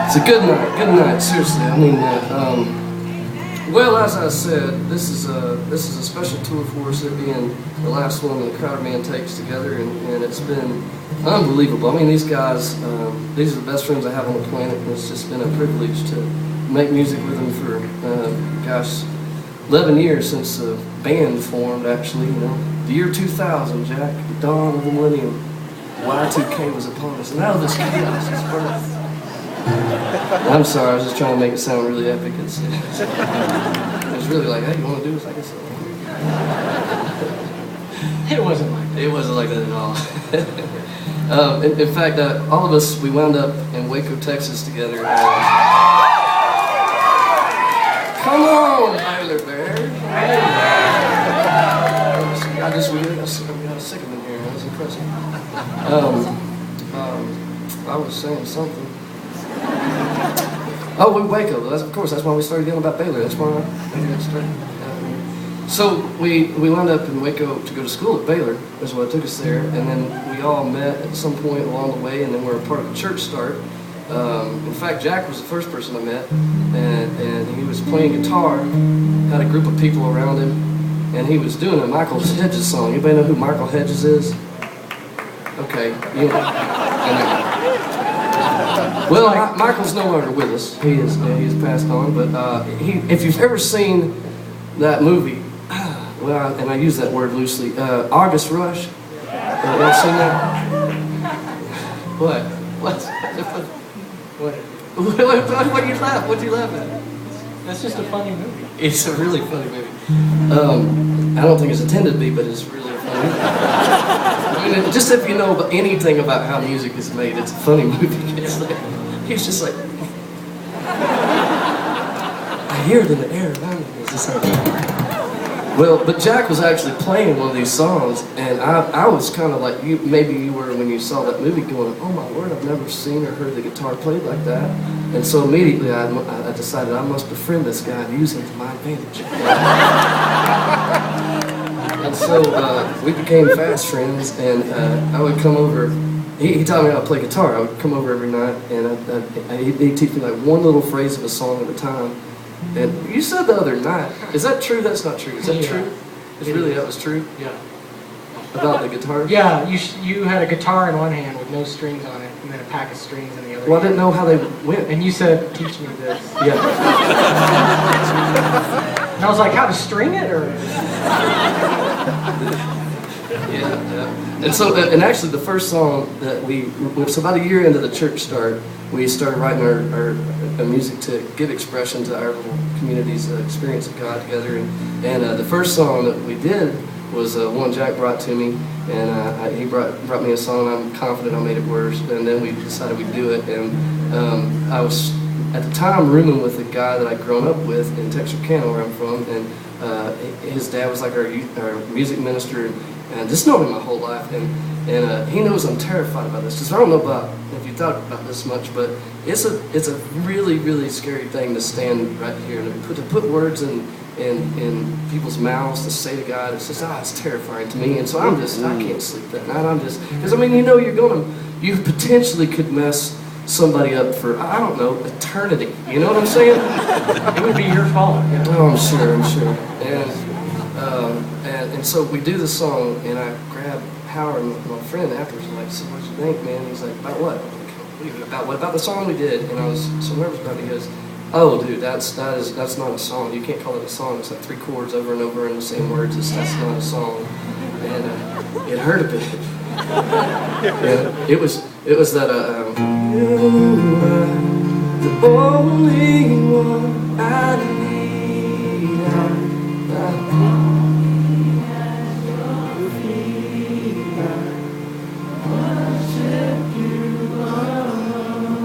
It's a good night, seriously. I mean, well, as I said, this is a special tour for us, it being the last one that the Crowder Band takes together, and it's been unbelievable. I mean, these guys, these are the best friends I have on the planet, and it's just been a privilege to make music with them for, gosh, 11 years since the band formed, actually, you know. The year 2000, Jack, the dawn of the millennium, Y2K was upon us, and out of this chaos is birth. I'm sorry, I was just trying to make it sound really epic. It's really like, hey, you want to do this? I guess so. It wasn't like that. It wasn't like that at all. In fact, all of us, we wound up in Waco, Texas together. Come on, Tyler Bear. I just really got sick of him here. That was impressive. I was saying something. Oh, Waco. Of course, that's why we started yelling about Baylor. That's why I started. So we wound up in Waco to go to school at Baylor. That's what took us there. And then we all met at some point along the way, and then we were a part of a church start. In fact, Jack was the first person I met, and he was playing guitar, had a group of people around him, and he was doing a Michael Hedges song. Anybody know who Michael Hedges is? Okay. Well, Michael's no longer with us. He's passed on, but if you've ever seen that movie, well, and I use that word loosely, August Rush, y'all seen that? What? What do you laugh? What do you laugh at? That's just a funny movie. It's a really funny movie. I don't think it's intended to be, but it's really a funny movie. I mean, just if you know anything about how music is made, it's a funny movie. It's like, he's just like, I hear it in the air. It's just like, well, but Jack was actually playing one of these songs, and I was kind of like, maybe you were when you saw that movie going, oh my word, I've never seen or heard the guitar played like that. And so immediately I decided I must befriend this guy and use him to my advantage. And so we became fast friends, and I would come over. He taught me how to play guitar. I would come over every night, and he'd teach me like one little phrase of a song at a time. And you said the other night, is that true? That's not true. Is that true? That was true? Yeah. About the guitar? Yeah, you had a guitar in one hand with no strings on it, and then a pack of strings in the other hand. Well, I didn't know how they went. And you said, teach me this. Yeah. And I was like, how to string it, or? Yeah. And so, and actually the first song that so about a year into the church start, we started writing our music to give expression to our little community's experience of God together. And the first song that we did was one Jack brought to me, and he brought me a song. I'm confident I made it worse, and then we decided we'd do it. And I was at the time rooming with a guy that I'd grown up with in Texarkana, where I'm from, and his dad was like our music minister, and just known him my whole life. And he knows I'm terrified about this, because I don't know if you thought about this much, but it's a really, really scary thing to stand right here and to put words in people's mouths to say to God. It's just, it's terrifying to me. And so I can't sleep that night. Because I mean, you potentially could mess somebody up for, I don't know, eternity. You know what I'm saying? It would be your fault. Yeah. Oh, I'm sure. And so we do the song, and I grab Howard, my friend, afterwards, and like, so what you think, man? He's like, about what? About the song we did? And I was so nervous about it. He goes, oh, dude, that's not a song. You can't call it a song. It's like 3 chords over and over in the same words. That's not a song. And it hurt a bit. And it was that you are the only one I need.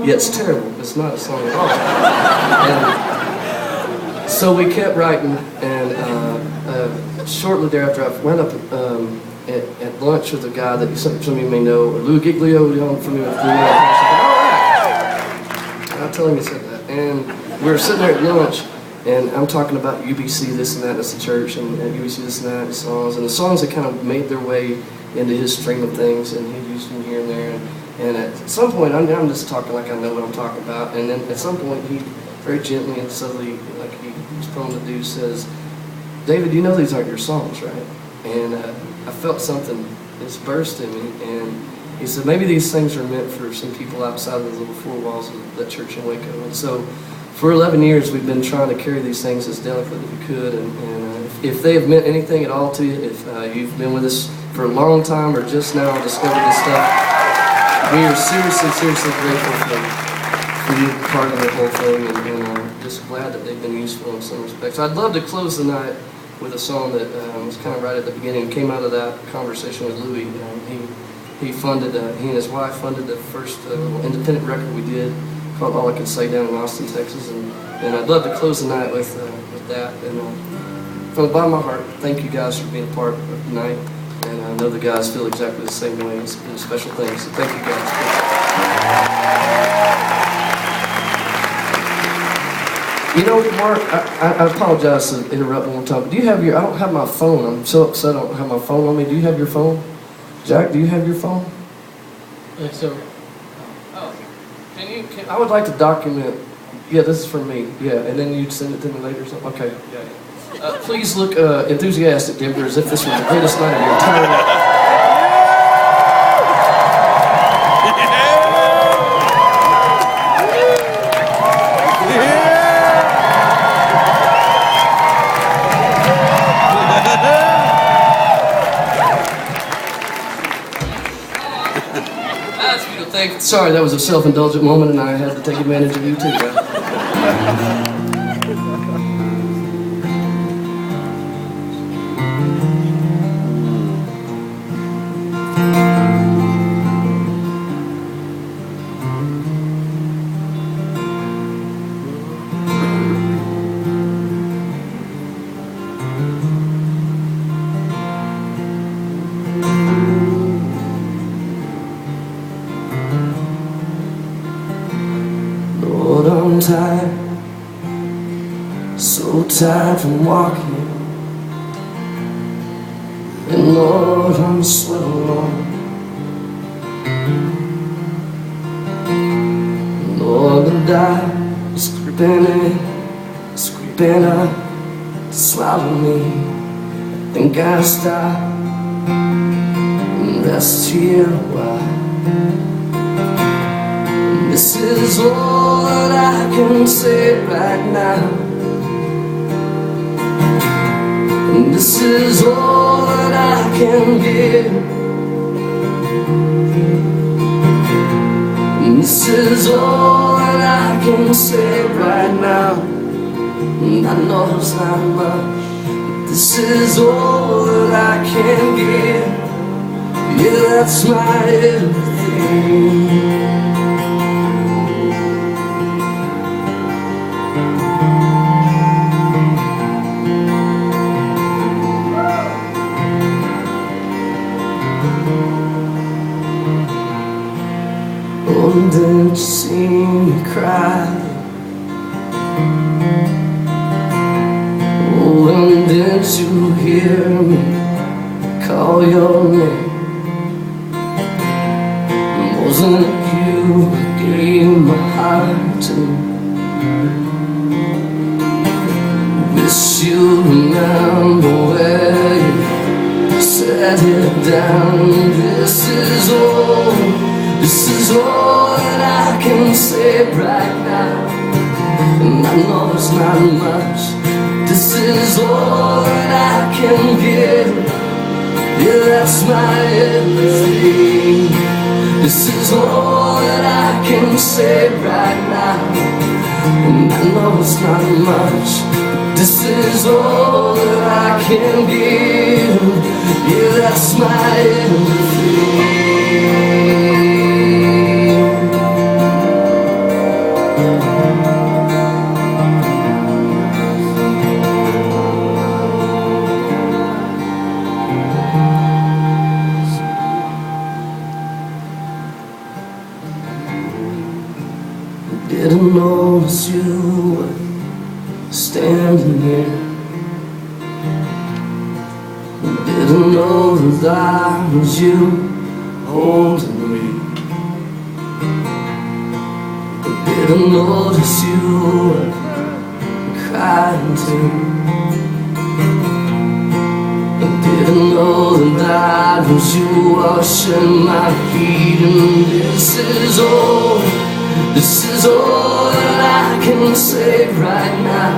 Yeah, it's terrible. It's not a song at all. And so we kept writing, and shortly thereafter, I wound up at lunch with a guy that some of you may know, Lou Giglio. Y'all familiar with Lou? I'll tell him he said that. And we were sitting there at lunch, and I'm talking about UBC, this and that, that's the church, and UBC, this and that, the songs that kind of made their way into his stream of things, and he used them here and there. And at some point, I'm just talking like I know what I'm talking about. And then at some point, he very gently and subtly, like he was prone to do, says, "David, you know these aren't your songs, right?" And I felt something just burst in me. And he said, maybe these things are meant for some people outside of the little four walls of that church in Waco. And so for 11 years, we've been trying to carry these things as delicately as we could. And if they have meant anything at all to you, if you've been with us for a long time or just now discovered this stuff, we are seriously grateful for you part of the whole thing, and just glad that they've been useful in some respects. I'd love to close the night with a song that was kind of right at the beginning, came out of that conversation with Louis. He funded, he and his wife funded the first independent record we did called All I Can Say down in Austin, Texas, and I'd love to close the night with that. And from the bottom of my heart, thank you guys for being a part of the night, and I know the guys feel exactly the same way. It's been a special thing, so thank you guys. You know, Mark, I apologize to interrupt one more time, but do you have your, I don't have my phone. I'm so upset I don't have my phone on me. Do you have your phone? Jack, do you have your phone? I would like to document, yeah, this is for me, yeah, and then you'd send it to me later or something? Okay. Please look enthusiastic, Denver, as if this was the greatest night of your entire life. Sorry, that was a self-indulgent moment, and I had to take advantage of you too, guys. Lord, I'm tired, so tired from walking. And Lord, I'm so alone. Lord, the die is creeping up to swallow me. I think I'll stop and rest here a while. This is all that I can say right now, and this is all that I can give, and this is all that I can say right now. And I know it's not much, but this is all that I can give. Yeah, that's my everything. Oh, didn't you see me cry? Oh, and didn't you hear me call your name? Wasn't it you I gave my heart to? Wish you remember where you set it down. This is all that I can say right now, and I know it's not much. This is all that I can give. Yeah, that's my everything. This is all that I can say right now, and I know it's not much. This is all that I can give. Yeah, that's my everything. Didn't notice you were standing here. Didn't know that I was you holding me. didn't notice you were crying too. I didn't know that I was you washing my feet. And this is all that I can say right now.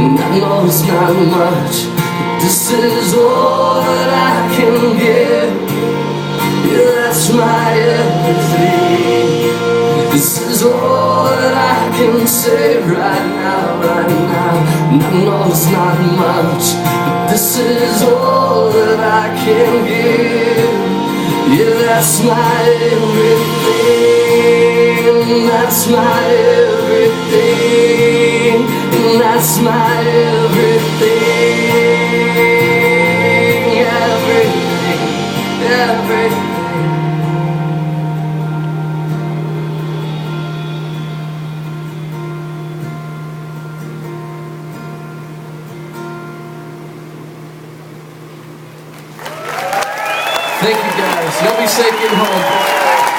And I know it's not much, but this is all that I can give. Yeah, that's my everything. This is all that I can say right now, right now. And I know it's not much, but this is all that I can give. Yeah, that's my everything. That's my everything. And that's my everything. Everything, everything. Thank you guys. Y'all be safe getting home.